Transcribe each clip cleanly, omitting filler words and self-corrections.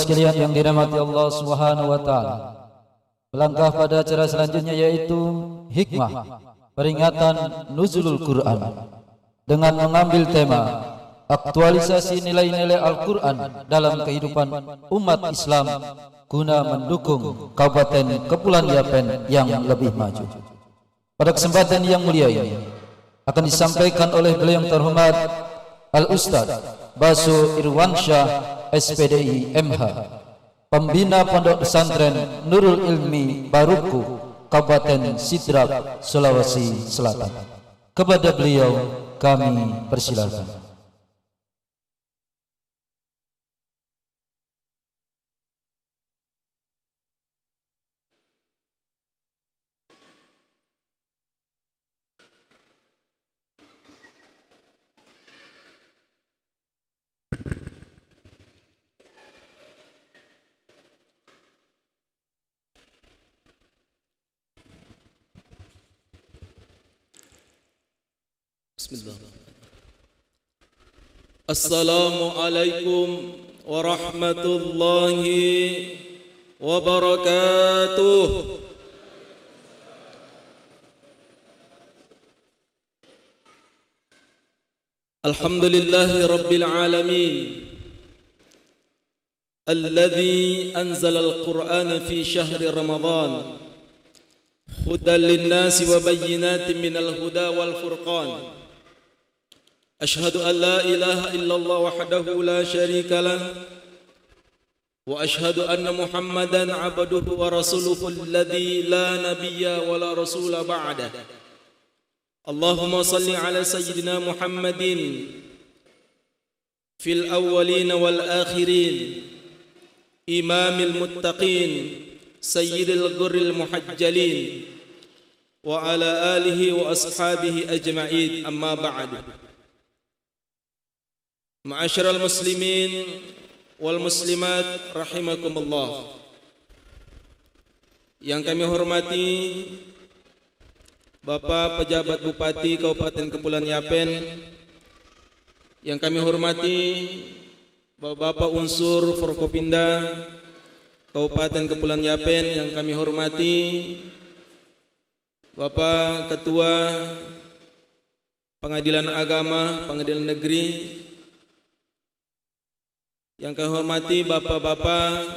sekalian yang dirahmati Allah Subhanahu wa taala. Melangkah pada acara selanjutnya yaitu hikmah peringatan nuzulul Quran dengan mengambil tema aktualisasi nilai-nilai Al-Quran dalam kehidupan umat Islam guna mendukung Kabupaten Kepulauan Yapen yang lebih maju. Pada kesempatan yang mulia ini akan disampaikan oleh beliau yang terhormat Al-Ustaz Baso Irwansyah SPDI MH, Pembina Pondok Pesantren Nurul Ilmi Baruku, Kabupaten Sidrap, Sulawesi Selatan. Kepada beliau kami persilakan. Bismillah. Assalamualaikum warahmatullahi wabarakatuh. Alhamdulillahi rabbil alamin, alladhi anzala al-Qur'ana fi syahri Ramadan hudan lin-nasi wa bayyinatin minal huda wal furqan. أشهد أن لا إله إلا الله وحده لا شريك له وأشهد أن محمدا عبده ورسوله الذي لا نبي ولا رسول بعده. اللهم صل على سيدنا محمد في الأولين والآخرين إمام المتقين سيد الغر المحجلين وعلى آله وأصحابه أجمعين. أما بعد. Ma'asyiral muslimin wal muslimat rahimakumullah. Yang kami hormati Bapak Pejabat Bupati Kabupaten Kepulauan Yapen, yang kami hormati Bapak Unsur Forkopimda Kabupaten Kepulauan Yapen, yang kami hormati Bapak Ketua Pengadilan Agama Pengadilan Negeri, yang kami hormati bapak-bapak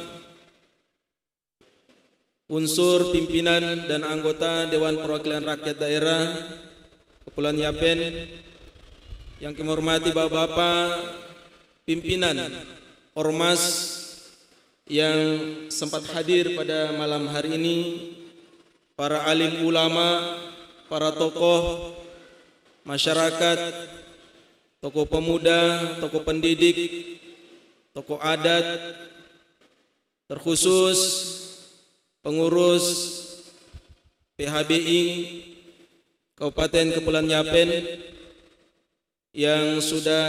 unsur pimpinan dan anggota Dewan Perwakilan Rakyat Daerah Kepulauan Yapen, yang kami hormati bapak-bapak pimpinan ormas yang sempat hadir pada malam hari ini, para alim ulama, para tokoh masyarakat, tokoh pemuda, tokoh pendidik, tokoh adat, terkhusus pengurus PHBI Kabupaten Kepulauan Yapen yang sudah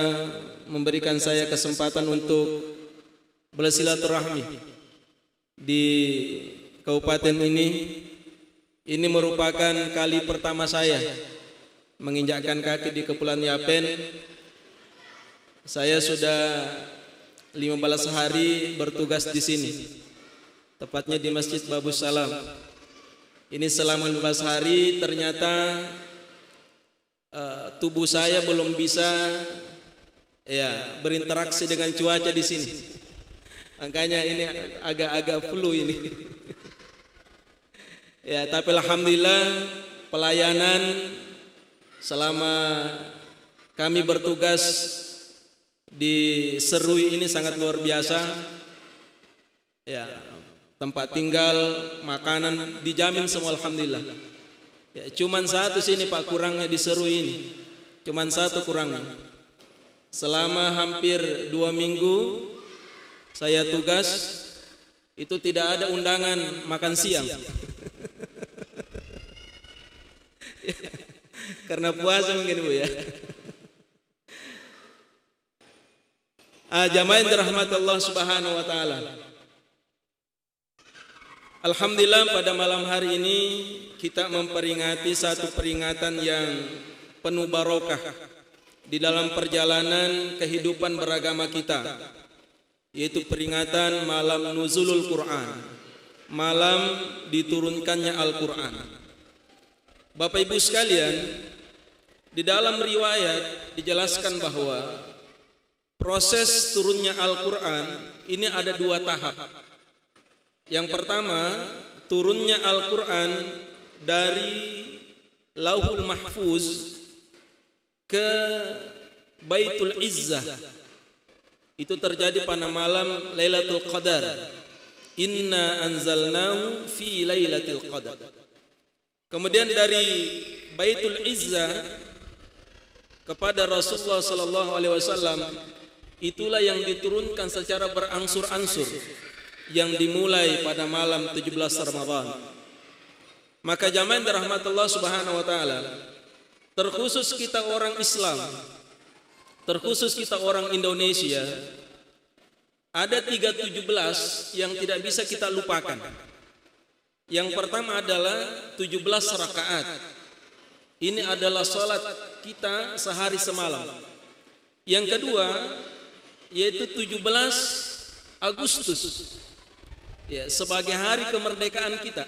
memberikan saya kesempatan untuk bersilaturahmi di kabupaten ini. Ini merupakan kali pertama saya menginjakkan kaki di Kepulauan Yapen. Saya sudah 15 hari bertugas di sini, tepatnya di Masjid Babus Salam. Ini selama 15 hari ternyata tubuh saya belum bisa berinteraksi dengan cuaca di sini. Makanya ini agak-agak flu ini. Tapi alhamdulillah pelayanan selama kami bertugas di Serui ini sangat luar biasa. Tempat tinggal, makanan dijamin semua alhamdulillah. Cuman satu sini Pak kurangnya di Serui ini. Cuman satu kurangnya. Selama hampir 2 minggu saya tugas, itu tidak ada undangan makan siang. Karena puasa mungkin Bu ya. Jamaah yang dirahmati Allah Subhanahu wa taala. Alhamdulillah pada malam hari ini kita memperingati satu peringatan yang penuh barokah di dalam perjalanan kehidupan beragama kita, yaitu peringatan malam nuzulul Quran, malam diturunkannya Al-Quran. Bapak Ibu sekalian, di dalam riwayat dijelaskan bahwa proses turunnya Al-Quran ini ada 2 tahap. Yang pertama, turunnya Al-Quran dari Lauhul Mahfuz ke Baitul Izzah. Itu terjadi pada malam Lailatul Qadar. Inna anzalnahu fi Lailatul Qadar. Kemudian dari Baitul Izzah kepada Rasulullah sallallahu alaihi wasallam, itulah yang diturunkan secara berangsur-angsur, yang dimulai pada malam 17 Ramadan. Maka jamaah dirahmatullah subhanahu wa ta'ala, terkhusus kita orang Islam, terkhusus kita orang Indonesia, ada 317 yang tidak bisa kita lupakan. Yang pertama adalah 17 rakaat. Ini adalah salat kita sehari semalam. Yang kedua yaitu 17 Agustus, ya, sebagai hari kemerdekaan kita.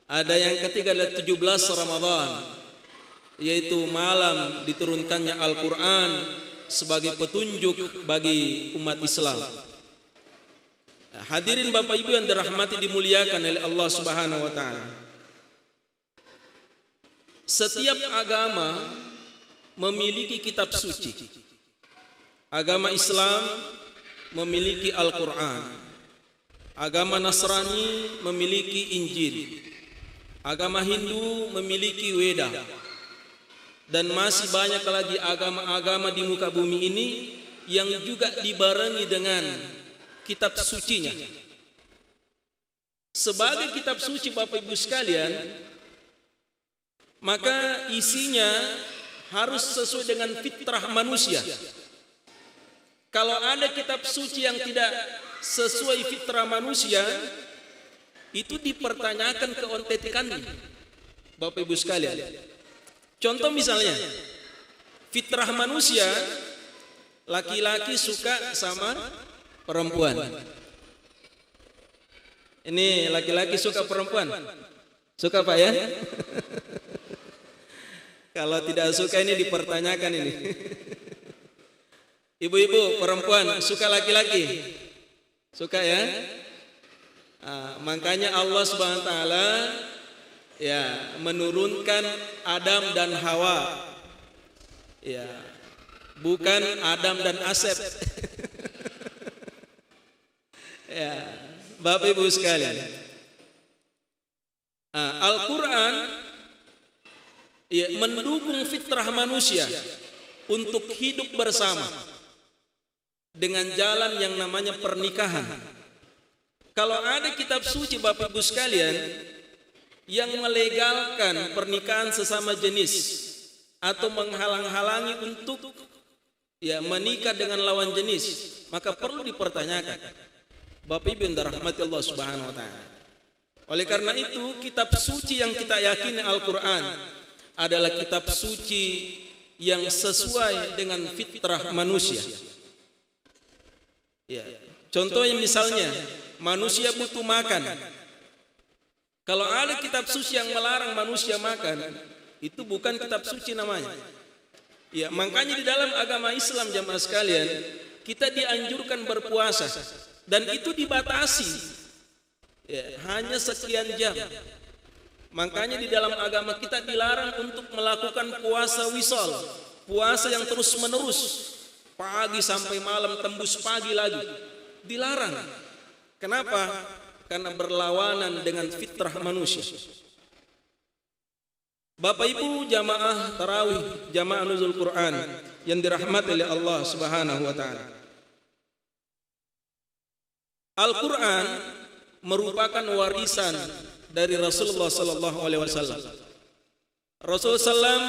Ada yang ketiga adalah 17 Ramadan, yaitu malam diturunkannya Al-Quran sebagai petunjuk bagi umat Islam. Hadirin Bapak Ibu yang dirahmati dimuliakan oleh Allah Subhanahu wa taala. Setiap agama memiliki kitab suci. Agama Islam memiliki Al-Quran. Agama Nasrani memiliki Injil. Agama Hindu memiliki Weda. Dan masih banyak lagi agama-agama di muka bumi ini yang juga dibarengi dengan kitab sucinya. Sebagai kitab suci Bapak Ibu sekalian, maka isinya harus sesuai dengan fitrah manusia. Kalau ada kitab suci yang tidak sesuai fitrah manusia, itu dipertanyakan keotentikannya, Bapak Ibu sekalian. Contoh misalnya, fitrah manusia, laki-laki suka sama perempuan. Ini laki-laki suka perempuan, suka Pak ya? Kalau tidak suka ini dipertanyakan ini. Ibu-ibu perempuan suka laki-laki, suka ya? Makanya Allah Subhanahu wa taala ya menurunkan Adam dan Hawa, ya, bukan Adam dan Asep. Ya, Bapak Ibu sekalian, Al-Quran ya mendukung fitrah manusia untuk hidup bersama dengan jalan yang namanya pernikahan. Kalau ada kitab suci Bapak Ibu sekalian yang melegalkan pernikahan sesama jenis atau menghalang-halangi untuk ya menikah dengan lawan jenis, maka perlu dipertanyakan, Bapak Ibu yang dirahmati Allah Subhanahu wa taala. Oleh karena itu, kitab suci yang kita yakini Al-Quran adalah kitab suci yang sesuai dengan fitrah manusia. Ya, contohnya misalnya manusia butuh makan. Kalau ada kitab suci yang melarang manusia makan, itu bukan kitab suci namanya. Ya, makanya di dalam agama Islam jamaah sekalian, kita dianjurkan berpuasa dan itu dibatasi. Ya, hanya sekian jam. Makanya di dalam agama kita dilarang untuk melakukan puasa wisal, puasa yang terus menerus, pagi sampai malam tembus pagi lagi, dilarang. Kenapa? Karena berlawanan dengan fitrah manusia. Bapak Ibu jamaah tarawih, jamaah nuzul Quran yang dirahmati oleh Allah Subhanahu wa taala. Al-Quran merupakan warisan dari Rasulullah sallallahu alaihi wasallam. Rasulullah sallam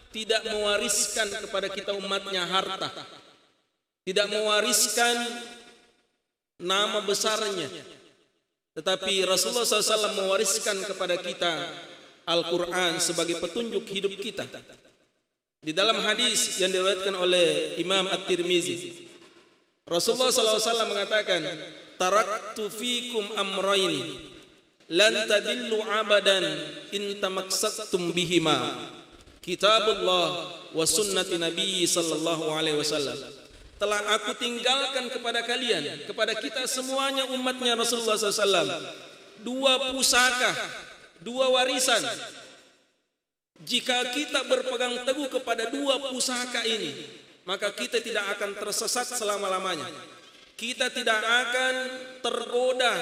tidak mewariskan kepada kita umatnya harta, tidak mewariskan nama besarnya, tetapi Rasulullah SAW mewariskan kepada kita Al-Quran sebagai petunjuk hidup kita. Di dalam hadis yang diriwayatkan oleh Imam At-Tirmizi Rasulullah SAW mengatakan, taraktu fikum amraini lan tadillu abadan in tamaksaktum bihima, kitabullah wa sunnati nabi sallallahu alaihi wasallam. Telah aku tinggalkan kepada kalian, kepada kita semuanya umatnya Rasulullah SAW, dua pusaka, dua warisan. Jika kita berpegang teguh kepada dua pusaka ini, maka kita tidak akan tersesat selama-lamanya. Kita tidak akan tergoda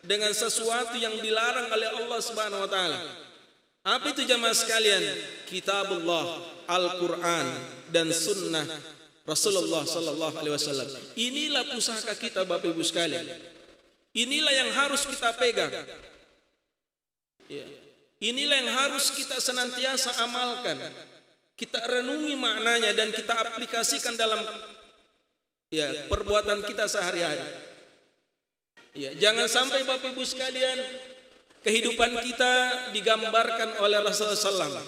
dengan sesuatu yang dilarang oleh Allah Subhanahu wa taala. Apa itu jamaah sekalian? Kitabullah, Al-Qur'an dan sunnah Rasulullah sallallahu alaihi wasallam. Inilah pusaka kita Bapak Ibu sekalian. Inilah yang harus kita pegang. Ya. Inilah yang harus kita senantiasa amalkan. Kita renungi maknanya dan kita aplikasikan dalam perbuatan kita sehari-hari. Ya, jangan sampai Bapak Ibu sekalian kehidupan kita digambarkan oleh Rasulullah SAW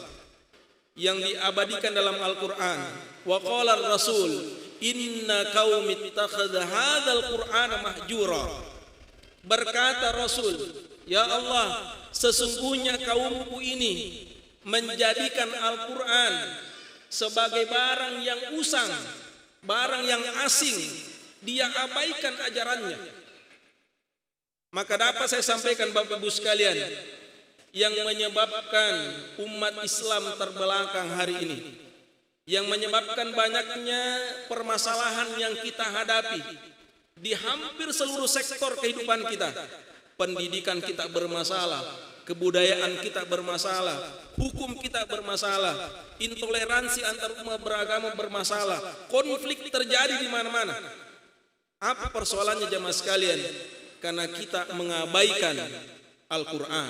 yang diabadikan dalam Al-Quran. Wa qala ar-rasul inna qaumi ittakhadha hadzal qur'ana mahjura. Berkata Rasul, ya Allah, sesungguhnya kaumku ini menjadikan Al-Quran sebagai barang yang usang, barang yang asing. Dia abaikan ajarannya. Maka dapat saya sampaikan Bapak Ibu sekalian, yang menyebabkan umat Islam terbelakang hari ini, yang menyebabkan banyaknya permasalahan yang kita hadapi di hampir seluruh sektor kehidupan kita. Pendidikan kita bermasalah, kebudayaan kita bermasalah, hukum kita bermasalah, intoleransi antar umat beragama bermasalah, konflik terjadi di mana-mana. Apa persoalannya jamaah sekalian? Karena kita mengabaikan Al-Quran.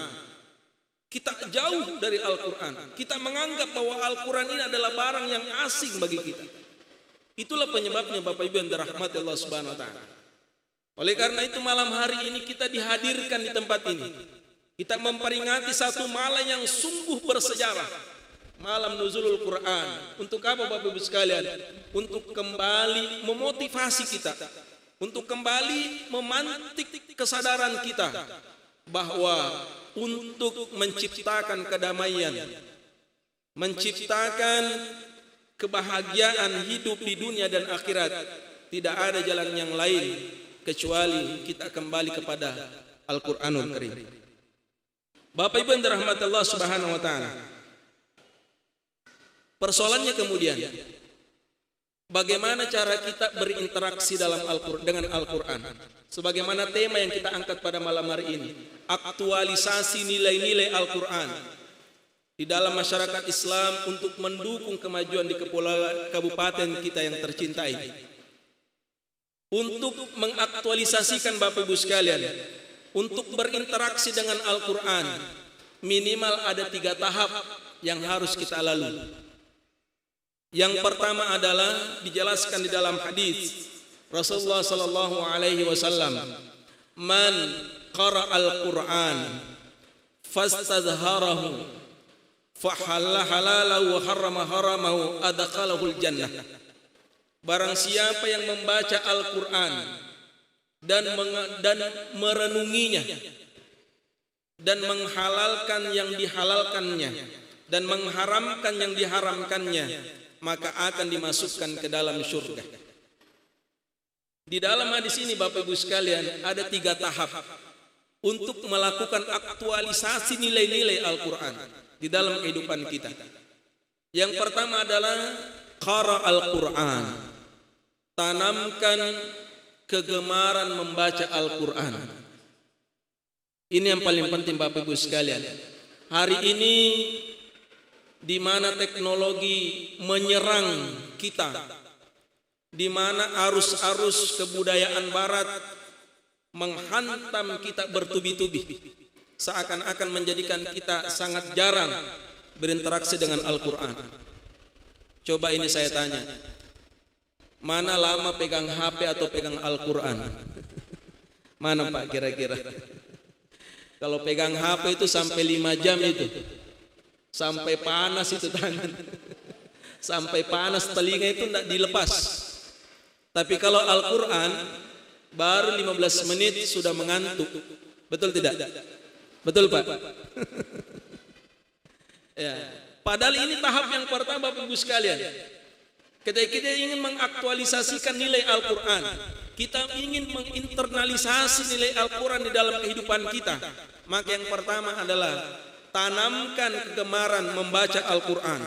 Kita jauh dari Al-Quran. Kita menganggap bahwa Al-Quran ini adalah barang yang asing bagi kita. Itulah penyebabnya Bapak Ibu yang dirahmati Allah Subhanahu wa taala. Oleh karena itu malam hari ini kita dihadirkan di tempat ini. Kita memperingati satu malam yang sungguh bersejarah. Malam Nuzulul Quran. Untuk apa Bapak Ibu sekalian? Untuk kembali memotivasi kita, untuk kembali memantik kesadaran kita bahwa untuk menciptakan kedamaian, menciptakan kebahagiaan hidup di dunia dan akhirat, tidak ada jalan yang lain kecuali kita kembali kepada Al-Qur'anul Karim. Bapak Ibu yang dirahmati Allah Subhanahu wa taala. Persoalannya kemudian, bagaimana cara kita berinteraksi dengan Al-Quran? Sebagaimana tema yang kita angkat pada malam hari ini, aktualisasi nilai-nilai Al-Quran di dalam masyarakat Islam untuk mendukung kemajuan di kabupaten kita yang tercintai. Untuk mengaktualisasikan Bapak Ibu sekalian, untuk berinteraksi dengan Al-Quran, minimal ada 3 tahap yang harus kita lalui. Yang pertama adalah dijelaskan di dalam hadis Rasulullah sallallahu alaihi wasallam, man qara'al Qur'an fastazharahu fahalla halalahu wa harrama haramahu adkhalahul jannah. Barang siapa yang membaca Al-Qur'an dan merenunginya dan menghalalkan yang dihalalkannya dan mengharamkan yang diharamkannya, maka akan dimasukkan ke dalam surga. Di dalam hadis ini Bapak Ibu sekalian ada 3 tahap untuk melakukan aktualisasi nilai-nilai Al-Quran di dalam kehidupan kita. Yang pertama adalah qara Al-Quran, tanamkan kegemaran membaca Al-Quran. Ini yang paling penting Bapak Ibu sekalian. Hari ini di mana teknologi menyerang kita, di mana arus-arus kebudayaan barat menghantam kita bertubi-tubi, seakan-akan menjadikan kita sangat jarang berinteraksi dengan Al-Quran. Coba ini saya tanya, mana lama pegang HP atau pegang Al-Quran? Mana Pak kira-kira? Kalau pegang HP itu sampai 5 jam itu, sampai panas itu tangan, sampai panas telinga itu tidak dilepas. Tapi kalau Al-Quran baru 15 menit sudah mengantuk. Betul tidak? Betul Pak? Ya. Padahal ini tahap yang pertama Bapak Ibu sekalian. Ketika kita ingin mengaktualisasikan nilai Al-Quran, kita ingin menginternalisasi nilai Al-Quran di dalam kehidupan kita, maka yang pertama adalah tanamkan kegemaran membaca Al-Quran.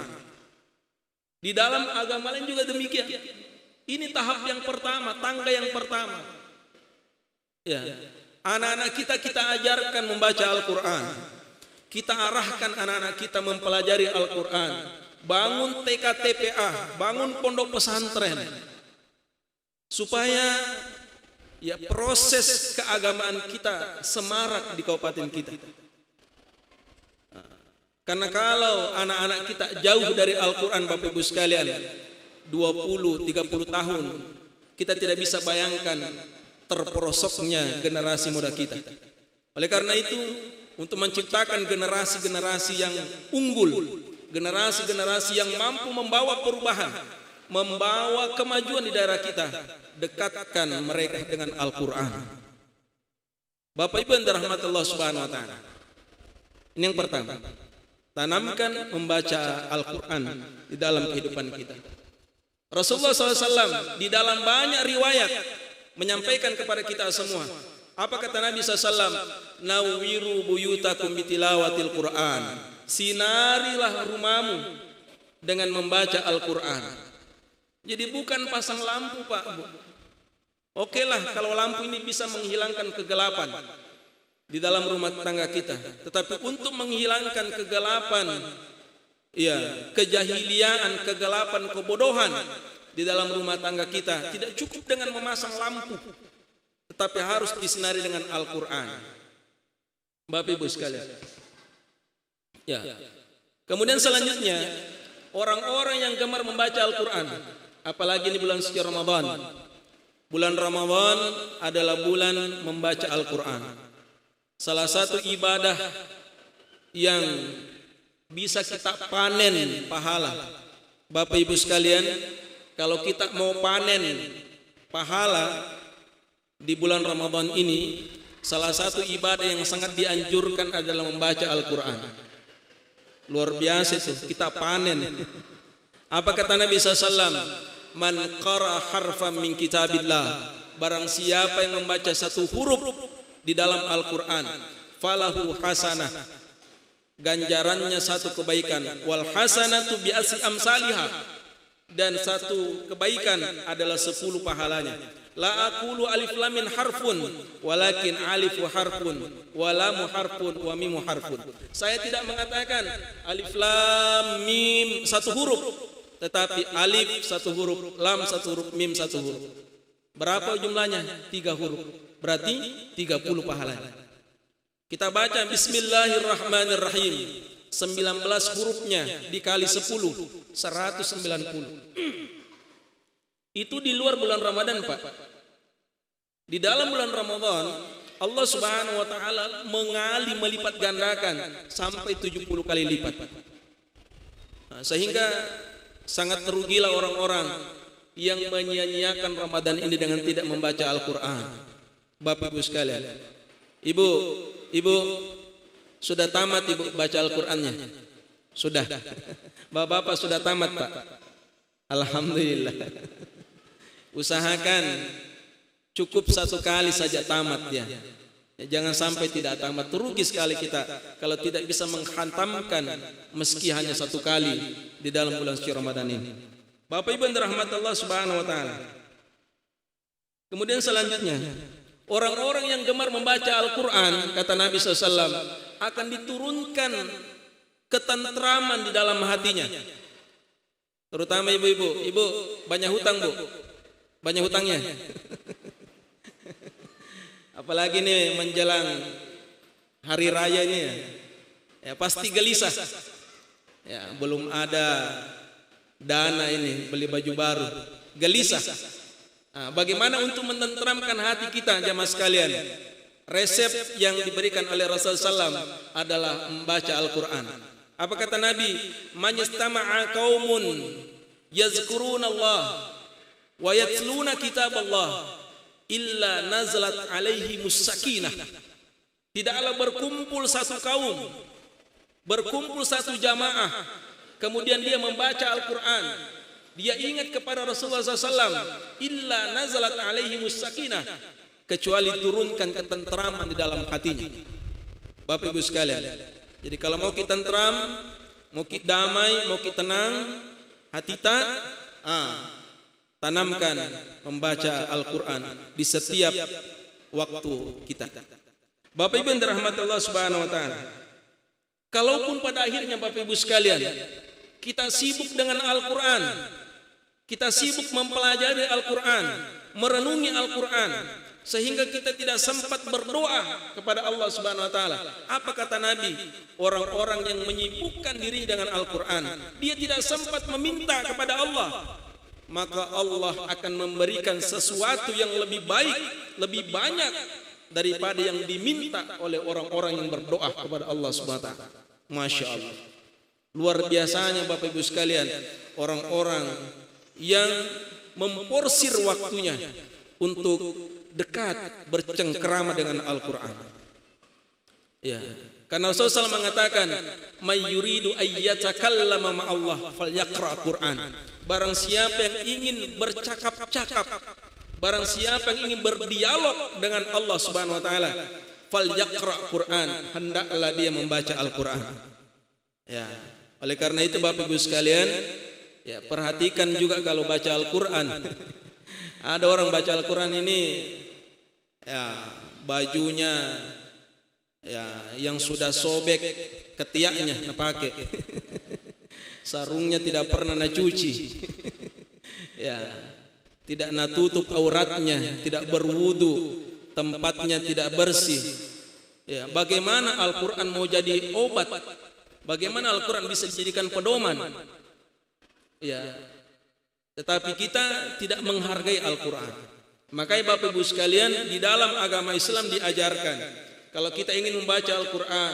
Di dalam agama lain juga demikian. Ini tahap yang pertama, tangga yang pertama. Ya. Anak-anak kita ajarkan membaca Al-Quran. Kita arahkan anak-anak kita mempelajari Al-Quran. Bangun TK-TPA, bangun pondok pesantren. Supaya ya proses keagamaan kita semarak di kabupaten kita. Karena kalau anak-anak kita jauh dari Al-Quran Bapak Ibu sekalian, 20-30 tahun, kita tidak bisa bayangkan terperosoknya generasi muda kita. Oleh karena itu, untuk menciptakan generasi-generasi yang unggul, generasi-generasi yang mampu membawa perubahan, membawa kemajuan di daerah kita, dekatkan mereka dengan Al-Quran. Bapak Ibu yang dirahmati Allah Subhanahu wa taala. Ini yang pertama. Tanamkan membaca Al-Quran di dalam kehidupan kita. Rasulullah SAW di dalam banyak riwayat menyampaikan kepada kita semua. Apa kata Nabi SAW? Nawiru buyutakum bitilawatil Quran. Sinarilah rumahmu dengan membaca Al-Quran. Jadi bukan pasang lampu Pak Bu. Oke lah kalau lampu ini bisa menghilangkan kegelapan di dalam rumah tangga kita, tetapi untuk menghilangkan kegelapan, ya, kejahiliaan, kegelapan, kebodohan di dalam rumah tangga kita, tidak cukup dengan memasang lampu, tetapi harus disinari dengan Al-Quran. Bapak Ibu sekalian. Ya. Kemudian selanjutnya, orang-orang yang gemar membaca Al-Quran, apalagi di bulan suci Ramadan. Bulan Ramadan adalah bulan membaca Al-Quran. Salah satu ibadah yang bisa kita panen pahala. Bapak Ibu sekalian, kalau kita mau panen pahala di bulan Ramadan ini, salah satu ibadah yang sangat dianjurkan adalah membaca Al-Quran. Luar biasa itu, kita panen. Apa kata Nabi SAW? Man qara harfan min kitabillah. Barang siapa yang membaca satu huruf di dalam Al-Quran, falahu hasanah, ganjarannya satu kebaikan, wal hasanatu bi asri amsalihah, dan satu kebaikan adalah 10 pahalanya. La aqulu alif lam min harfun walakin alif wa harfun wa lam harfun wa mim harfun. Saya tidak mengatakan alif lam mim satu huruf, tetapi alif satu huruf, lam satu huruf, mim satu huruf. Berapa jumlahnya? 3 huruf. Berarti 30 pahalanya. Kita baca Bismillahirrahmanirrahim. 19 hurufnya dikali 10, 190. Itu di luar bulan Ramadan Pak. Di dalam bulan Ramadan, Allah Subhanahu wa taala melipat gandakan sampai 70 kali lipat. Nah, sehingga sangat terugilah orang-orang yang menyia-nyiakan Ramadan ini dengan tidak membaca Al-Quran. Bapak Ibu sekalian, Ibu sudah tamat Ibu baca Al-Qurannya? Sudah. Bapak-bapak sudah tamat Pak? Alhamdulillah. Usahakan cukup 1 kali saja tamat ya. Jangan sampai tidak tamat. Rugi sekali kita kalau tidak bisa menghantamkan meski hanya 1 kali di dalam bulan suci Ramadan ini. Bapak Ibu yang dirahmati Allah Subhanahu wa taala. Kemudian selanjutnya, orang-orang yang gemar membaca Al-Quran, kata Nabi SAW, akan diturunkan ketentraman di dalam hatinya. Terutama ibu-ibu. Ibu banyak hutang Bu? Banyak hutangnya? Apalagi nih menjelang hari raya ini ya pasti gelisah. Ya, belum ada dana ini beli baju baru. Gelisah. Nah, bagaimana untuk menenteramkan hati kita jamaah sekalian? Resep yang diberikan oleh Rasulullah SAW adalah membaca Al-Quran. Apa kata Nabi? Man yastama'a qaumun yazkuruna Allah wa yatluna kitaballah illa nazalat alaihimus sakinah. Tidaklah berkumpul satu kaum, berkumpul satu jamaah, kemudian dia membaca Al-Quran, dia ingat kepada Rasulullah SAW, illa nazalat alaihimus sakinah, kecuali turunkan ketenteraman di dalam hatinya. Bapak Ibu sekalian, jadi kalau mau kita tentram, mau kita damai, mau kita tenang, hati tak, tanamkan membaca Al-Quran di setiap waktu kita. Bapak Ibu yang dirahmati Allah Subhanahu wa taala. Kalaupun pada akhirnya Bapak Ibu sekalian, kita sibuk dengan Al-Quran, kita sibuk mempelajari Al-Quran, merenungi Al-Quran, sehingga kita tidak sempat berdoa kepada Allah Subhanahu wa taala. Apa kata Nabi? Orang-orang yang menyibukkan diri dengan Al-Quran, dia tidak sempat meminta kepada Allah, maka Allah akan memberikan sesuatu yang lebih baik, lebih banyak daripada yang diminta oleh orang-orang yang berdoa kepada Allah Subhanahu wa taala. Masya Allah. Luar biasanya Bapak Ibu sekalian, orang-orang yang memporsir waktunya untuk dekat bercengkerama dengan Al-Quran. Ya, karena Rasulullah SAW mengatakan, "May yuridu ayyatakallama ma'allah falyaqra Qur'an." Barang siapa yang ingin bercakap-cakap, barang siapa yang ingin berdialog dengan Allah Subhanahu wa taala, falyaqra Qur'an, hendaklah dia membaca Al-Quran. Ya, oleh karena itu Bapak Ibu sekalian, ya perhatikan juga kalau baca Al-Quran. Ada orang baca Al-Quran ini, ya bajunya ya yang sudah sobek ketiaknya nak pakai, sarungnya tidak pernah nak cuci, ya tidak nak tutup auratnya, tidak berwudu, tempatnya tidak bersih. Ya, bagaimana Al-Quran mau jadi obat? Bagaimana Al-Quran bisa dijadikan pedoman? Ya, tetapi kita tidak menghargai Al-Quran. Makanya Bapak Ibu sekalian, di dalam agama Islam diajarkan, kalau kita ingin membaca Al-Quran,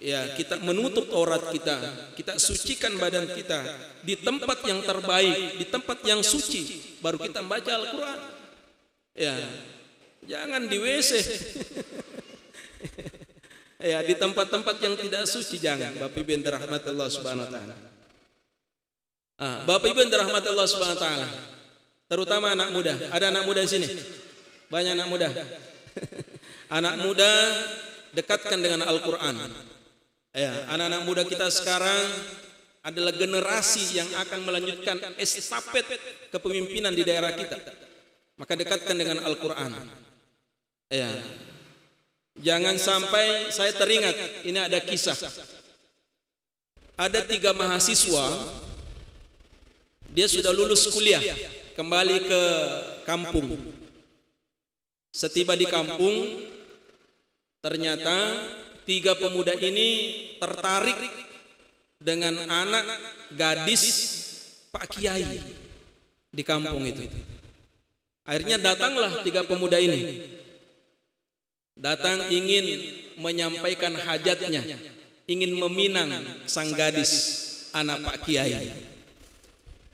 ya kita menutup aurat kita, kita sucikan badan kita di tempat yang terbaik, di tempat yang suci, baru kita membaca Al-Quran. Ya, jangan di WC. Ya, di tempat-tempat yang tidak suci jangan. Bapak Ibu yang dirahmati Allah Subhanahu wa taala. Bapak Ibu yang dirahmati Allah Subhanahu wa taala, terutama anak muda. Ada anak muda di sini? Banyak anak muda. Anak muda dekatkan dengan Al-Quran. Ya, anak-anak muda kita sekarang adalah generasi yang akan melanjutkan estafet kepemimpinan di daerah kita. Maka dekatkan dengan Al-Quran. Ya. Jangan sampai, saya teringat ini ada kisah. Ada 3 mahasiswa, dia sudah lulus kuliah, kembali ke kampung. Setiba di kampung, ternyata 3 pemuda ini tertarik dengan anak gadis Pak Kiai di kampung itu. Akhirnya datanglah 3 pemuda ini. Datang ingin menyampaikan hajatnya, ingin meminang sang gadis anak Pak Kiai.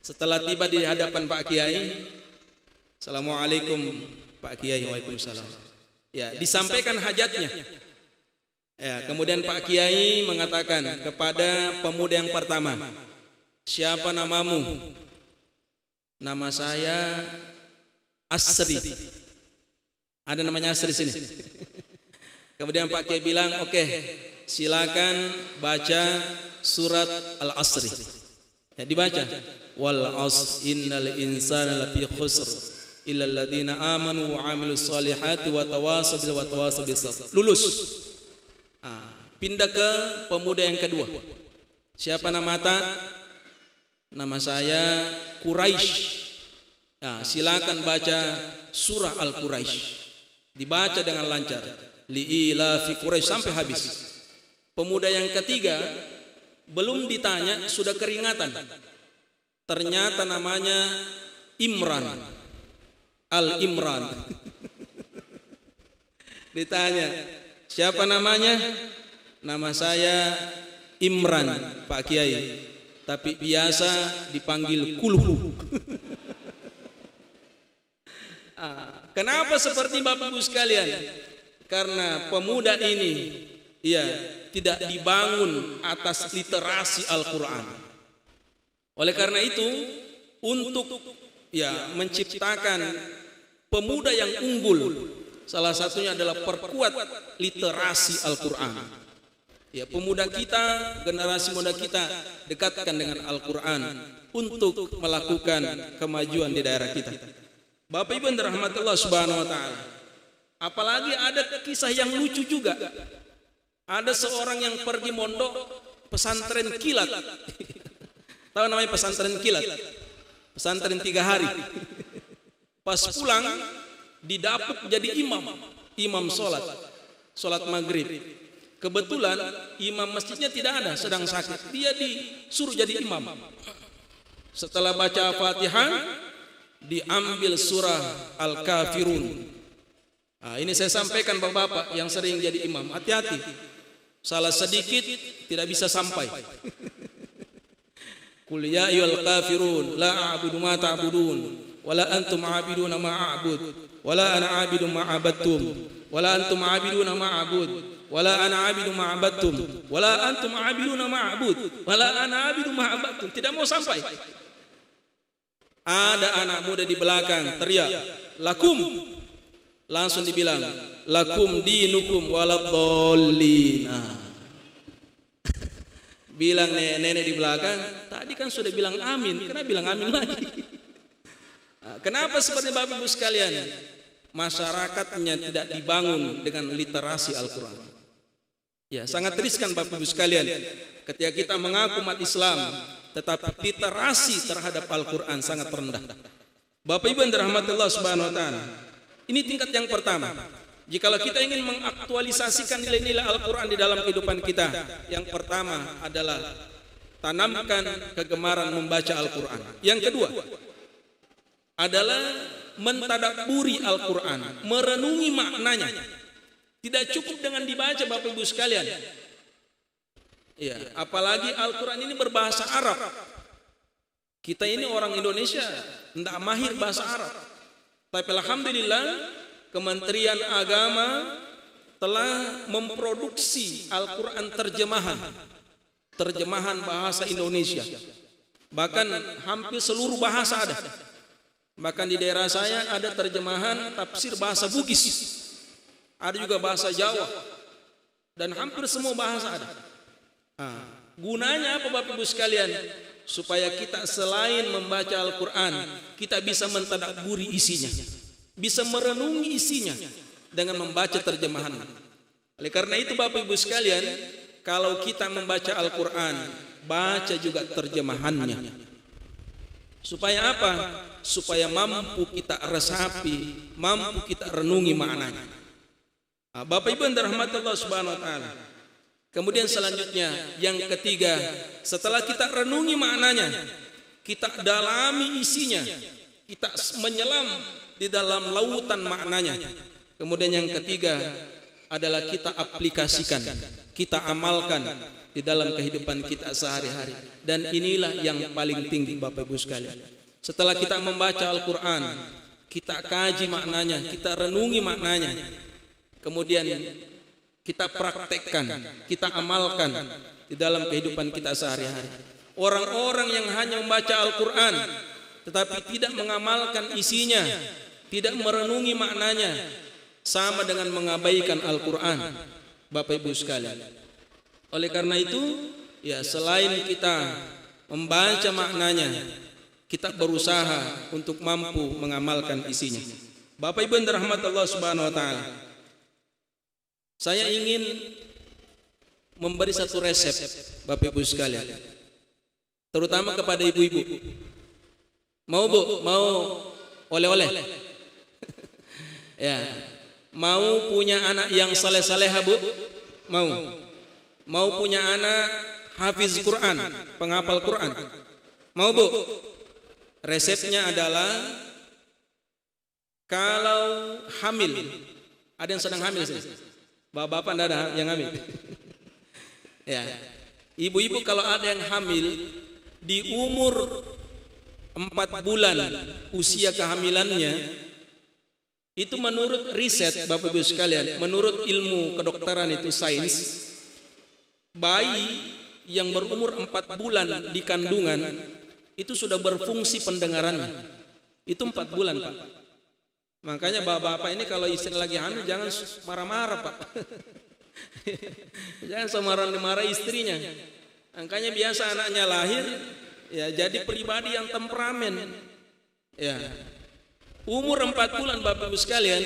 Setelah tiba di hadapan Pak Kiai, "Assalamualaikum Pak Kiai." "Waalaikumsalam." Ya, disampaikan hajatnya. Ya, kemudian Pak Kiai mengatakan kepada pemuda yang pertama, "Siapa namamu?" "Nama saya Asri." Ada namanya Asri sini. Kemudian Pak Kiai bilang, "Oke, silakan baca surat Al-Asri." Ya, dibaca. "Wal 'asr innal insana lafi khusr illa alladziina aamanu wa 'amilus shalihati wa tawassaw bil wa tawassaw bis sabr." Lulus. Pindah ke pemuda yang kedua. "Siapa nama Ata?" "Nama saya Quraisy." Nah, silakan baca surah Al-Quraisy. Dibaca dengan lancar. "Li'ila fi Quraisy" sampai habis. Pemuda yang ketiga belum ditanya sudah keringatan. Ternyata namanya Imran. Al-Imran. Ditanya, "Siapa namanya?" "Nama saya Imran Pak Kiai, tapi biasa dipanggil Kulhu." Kenapa seperti Bapak Ibu sekalian? Karena pemuda ini tidak dibangun atas literasi Al-Quran. Oleh karena itu, untuk menciptakan pemuda yang unggul, salah satunya adalah perkuat literasi Al-Quran. Pemuda kita, generasi muda kita dekatkan dengan Al-Quran untuk melakukan kemajuan di daerah kita. Bapak Ibu yang dirahmati Allah Subhanahu wa taala. Apalagi ada kisah yang lucu juga. Ada seorang yang pergi mondok pesantren kilat. Tahu namanya pesantren kilat? Pesantren 3 hari. Pas pulang didapuk jadi imam sholat maghrib. Kebetulan imam masjidnya tidak ada, sedang sakit. Dia disuruh jadi imam. Setelah baca Fatihah, diambil surah Al-Kafirun. Ini saya sampaikan bapak-bapak yang sering jadi imam, hati-hati. Salah sedikit tidak bisa sampai. Qul ya ayyuhal kafirun la a'budu ma ta'budun wala antum 'abiduna ma a'bud wala ana 'abidu ma 'abadtum wala antum 'abiduna ma a'bud wala ana 'abidu ma 'abadtum wala antum 'abiduna ma a'bud wala ana 'abidu ma 'abadtum. Tidak mau sampai. Ada anak muda di belakang teriak, lakum. Langsung dibilang, lakum dinukum waladhdallin. Bilang nenek di belakang, tadi kan sudah bilang amin, kenapa bilang amin lagi? Kenapa seperti Bapak Ibu sekalian? Masyarakatnya tidak dibangun dengan literasi Al-Quran. Sangat riskan Bapak Ibu sekalian, ketika kita mengaku umat Islam, tetapi literasi terhadap Al-Quran sangat rendah. Bapak Ibu yang dirahmati Allah Subhanahu wa taala, ini tingkat yang pertama. Jikalau kita ingin mengaktualisasikan nilai-nilai Al-Quran di dalam kehidupan kita, yang pertama adalah tanamkan kegemaran membaca Al-Quran. Yang kedua adalah mentadabburi Al-Quran, merenungi maknanya. Tidak cukup dengan dibaca Bapak Ibu sekalian. Apalagi Al-Quran ini berbahasa Arab. Kita ini orang Indonesia tidak mahir bahasa Arab. Tapi alhamdulillah Kementerian Agama telah memproduksi Al-Quran terjemahan bahasa Indonesia. Bahkan hampir seluruh bahasa ada. Bahkan di daerah saya ada terjemahan tafsir bahasa Bugis. Ada juga bahasa Jawa. Dan hampir semua bahasa ada. Gunanya apa Bapak Ibu sekalian? Supaya kita selain membaca Al-Quran, kita bisa mentadabburi isinya, bisa merenungi isinya dengan membaca terjemahan. Oleh karena itu Bapak Ibu sekalian, kalau kita membaca Al-Quran, baca juga terjemahannya. Supaya apa? Supaya mampu kita resapi, mampu kita renungi maknanya. Bapak Ibu yang dirahmati Allah Subhanahu wa taala. Kemudian selanjutnya yang ketiga, setelah kita renungi maknanya, kita dalami isinya, kita menyelam di dalam lautan maknanya. Kemudian yang ketiga adalah kita aplikasikan, kita amalkan di dalam kehidupan kita sehari-hari. Dan inilah yang paling tinggi Bapak Ibu sekalian. Setelah kita membaca Al-Quran, kita kaji maknanya, kita renungi maknanya, kemudian kita praktekkan, kita amalkan di dalam kehidupan kita sehari-hari. Orang-orang yang hanya membaca Al-Quran tetapi tidak mengamalkan isinya, tidak merenungi maknanya, sama dengan mengabaikan Al-Quran, Bapak Ibu sekalian. Oleh karena itu, selain kita membaca maknanya, kita berusaha untuk mampu mengamalkan isinya. Bapak Ibu yang dirahmati Allah Subhanahu wa taala, saya ingin memberi satu resep Bapak Ibu sekalian, terutama kepada ibu-ibu. Mau Bu? Mau oleh-oleh? Mau punya anak yang saleh-saleha Bu? Mau? Mau punya anak hafiz Quran, penghafal Quran? Mau Bu? Resepnya adalah kalau hamil, ada yang sedang hamil sih? Bapak-bapak tidak ada yang hamil. Ibu-ibu kalau ada yang hamil di umur 4 bulan usia kehamilannya, Itu menurut riset Bapak Ibu sekalian, menurut ilmu kedokteran itu sains, bayi yang berumur 4 bulan di kandungan itu sudah berfungsi pendengarannya. Itu 4 bulan Pak. Makanya bapak-bapak ini kalau istri lagi hamil jangan marah-marah Pak. Jangan marah-marah istrinya. Makanya biasa anaknya lahir ya jadi pribadi yang temperamen. Ya. Umur 4 bulan Bapak Ibu sekalian,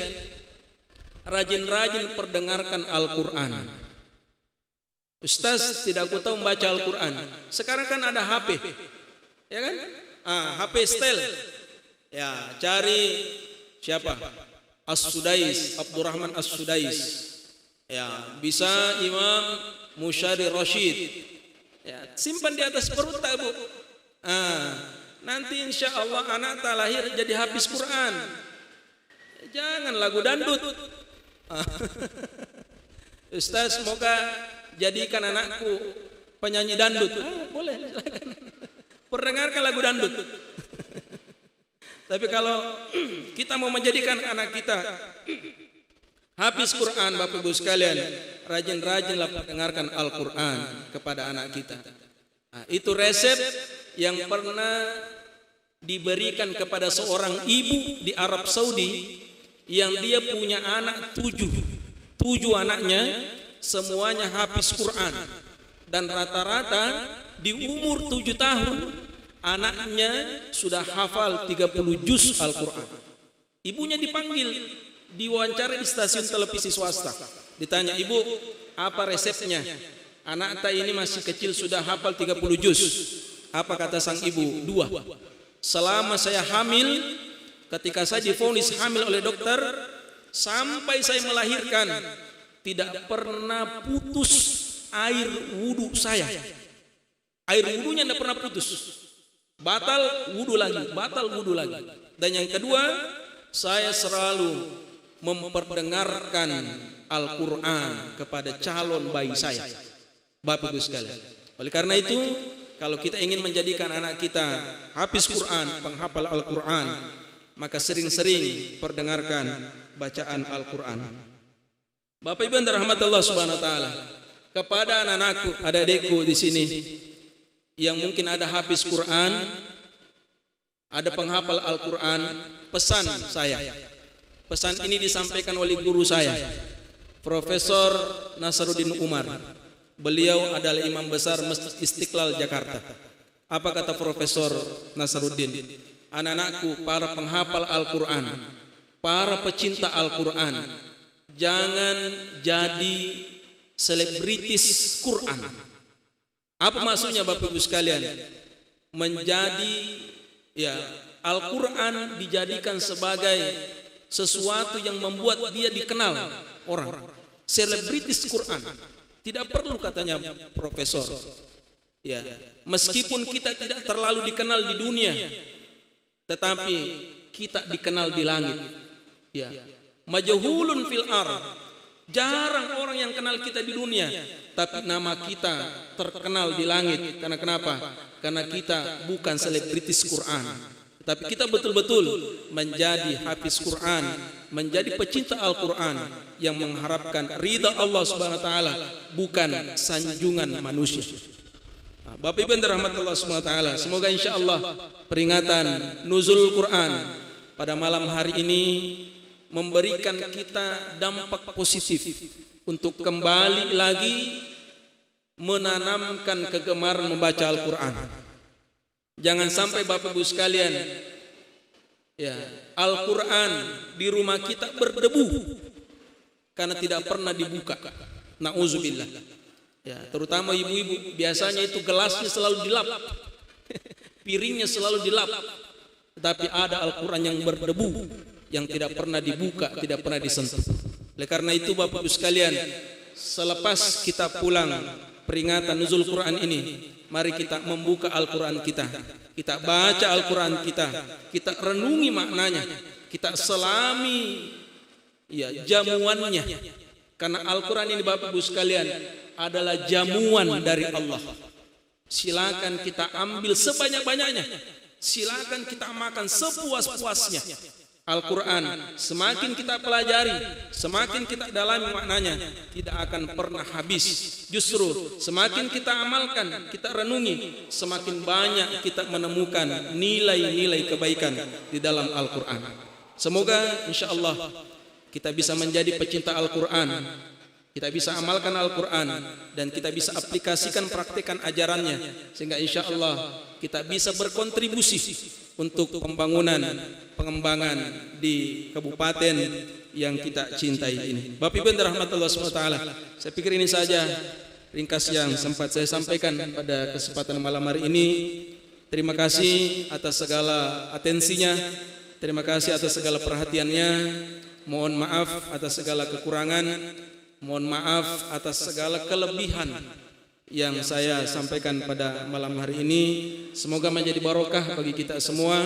rajin-rajin perdengarkan Al-Quran. Ustaz tidak aku tahu membaca Al-Quran. Sekarang kan ada HP, ya kan? HP setel. Ya, cari siapa? As-Sudais, Abdurrahman As-Sudais. Ya, bisa Imam Musyari Rashid. Ya, simpan di atas perut tak Bu? Nanti insya Allah anak tak lahir jadi hafiz Quran. Jangan lagu dandut. Ustaz semoga jadikan anakku penyanyi dandut. Boleh silakan. Perdengarkan lagu dandut. Tapi kalau kita mau menjadikan anak kita hafiz Quran, Bapak Ibu sekalian, rajin-rajinlah mendengarkan Al-Quran kepada anak kita. Itu resep yang pernah diberikan kepada seorang ibu di Arab Saudi yang dia punya anak 7 anaknya semuanya hafiz Quran, dan rata-rata di umur 7 tahun anaknya sudah hafal 30 juz Al-Quran. Ibunya dipanggil, diwawancara di stasiun televisi swasta, ditanya, ibu apa resepnya? Anak tak ini masih kecil sudah hafal 30 juz. Apa kata sang ibu? 2. Selama saya hamil, ketika saya divonis hamil oleh dokter, sampai saya melahirkan, tidak pernah putus air wudhu saya. Air wudhunya tidak pernah putus. Batal wudhu lagi, batal wudhu lagi. Dan yang kedua, saya selalu memperdengarkan Al-Quran kepada calon bayi saya. Bapak Ibu sekalian. Oleh karena itu, kalau kita ingin menjadikan anak kita hafiz Quran, penghafal Al-Quran, maka sering-sering perdengarkan bacaan Al-Quran. Bapak Ibu yang dirahmati Allah Subhanahu wa taala, kepada anak-anakku, adik-adikku di sini yang mungkin ada hafiz Quran, ada penghafal Al-Quran, pesan saya. Pesan ini disampaikan oleh guru saya, Profesor Nasaruddin Umar. Beliau adalah imam besar Masjid Istiqlal Jakarta. Apa kata Profesor Nasaruddin? Anak-anakku, para penghafal Al-Quran, para pecinta Al-Quran, jangan jadi selebritis Quran. Apa maksudnya Bapak Ibu sekalian? Menjadi Al-Quran dijadikan sebagai sesuatu yang membuat dia dikenal orang. Selebritis Quran. Tidak perlu katanya Profesor. Ya, meskipun kita tidak terlalu dikenal di dunia, tetapi kita dikenal di langit. Ya. Majhulun fil ard. Jarang orang yang kenal kita di dunia, tapi nama kita terkenal di langit. Karena kenapa? Karena kita bukan selebritis Quran, tapi kita betul-betul menjadi hafiz Quran, menjadi pecinta Al-Quran yang mengharapkan ridha Allah Subhanahu wa taala, bukan sanjungan manusia. Bapak Ibu yang dirahmati Allah Subhanahu wa taala, semoga insyaallah peringatan nuzul Quran pada malam hari ini memberikan kita dampak positif untuk kembali lagi menanamkan kegemaran membaca Al-Quran. Jangan sampai Bapak Ibu sekalian, Al-Quran di rumah kita berdebu karena tidak pernah dibuka. Nauzubillah. Terutama ibu-ibu, biasanya itu gelasnya selalu dilap, piringnya selalu dilap, tetapi ada Al-Quran yang berdebu, yang tidak pernah dibuka, tidak pernah disentuh. Oleh karena itu Bapak Ibu sekalian, selepas kita pulang peringatan nuzul Quran ini, mari kita membuka Al-Quran kita, kita baca Al-Quran kita renungi maknanya, kita selami jamuannya. Karena Al-Quran ini Bapak Ibu sekalian adalah jamuan dari Allah. Silakan kita ambil sebanyak-banyaknya, silakan kita makan sepuas-puasnya. Al-Quran, semakin kita pelajari, semakin kita dalami maknanya, tidak akan pernah habis. Justru semakin kita amalkan, kita renungi, semakin banyak kita menemukan nilai-nilai kebaikan di dalam Al-Quran. Semoga insyaAllah kita bisa menjadi pecinta Al-Quran, kita bisa amalkan Al-Quran, dan kita bisa aplikasikan, praktekkan ajarannya, sehingga insyaAllah kita bisa berkontribusi untuk pembangunan, pengembangan di kabupaten yang kita cintai ini. Bapak Ibu yang dirahmati Allah SWT, saya pikir ini saja ringkas yang sempat saya sampaikan pada kesempatan malam hari ini. Terima kasih atas segala atensinya, terima kasih atas segala perhatiannya. Mohon maaf atas segala kekurangan, mohon maaf atas segala kelebihan yang saya sampaikan pada malam hari ini. Semoga menjadi barokah bagi kita semua,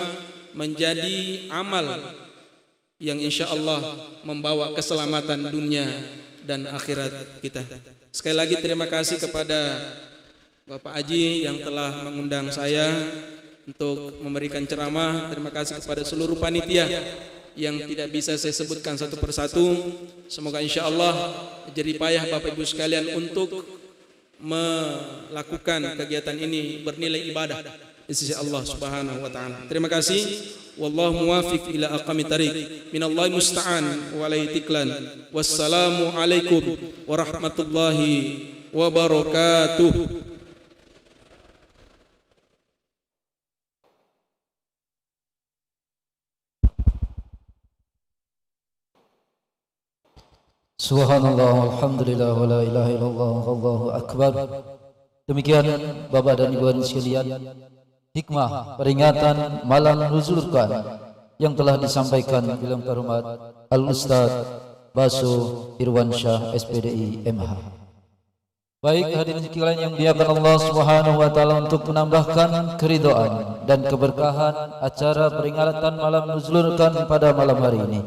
menjadi amal yang insya Allah membawa keselamatan dunia dan akhirat kita. Sekali lagi terima kasih kepada Bapak Haji yang telah mengundang saya untuk memberikan ceramah. Terima kasih kepada seluruh panitia yang tidak bisa saya sebutkan satu persatu. Semoga insya Allah jerih payah Bapak Ibu sekalian untuk melakukan kegiatan ini bernilai ibadah di sisi Allah Subhanahu wa taala. Terima kasih. Wallahu muwafiq ila aqwamit thariq. Minallahi musta'an wa alaihi tiklan. Wassalamu alaikum warahmatullahi wabarakatuh. Subhanallah, alhamdulillah, wa la ilaha illallah, wallahu akbar. Demikian Bapak dan Ibu sekalian, hikmah peringatan malam nuzul Quran yang telah disampaikan Bilang Terhormat Al-Ustaz Baso Irwansyah SPDI MH. Baik hadirin sekalian yang dimuliakan Allah Subhanahu wa taala, untuk menambahkan keridhaan dan keberkahan acara peringatan malam nuzul Quran pada malam hari ini,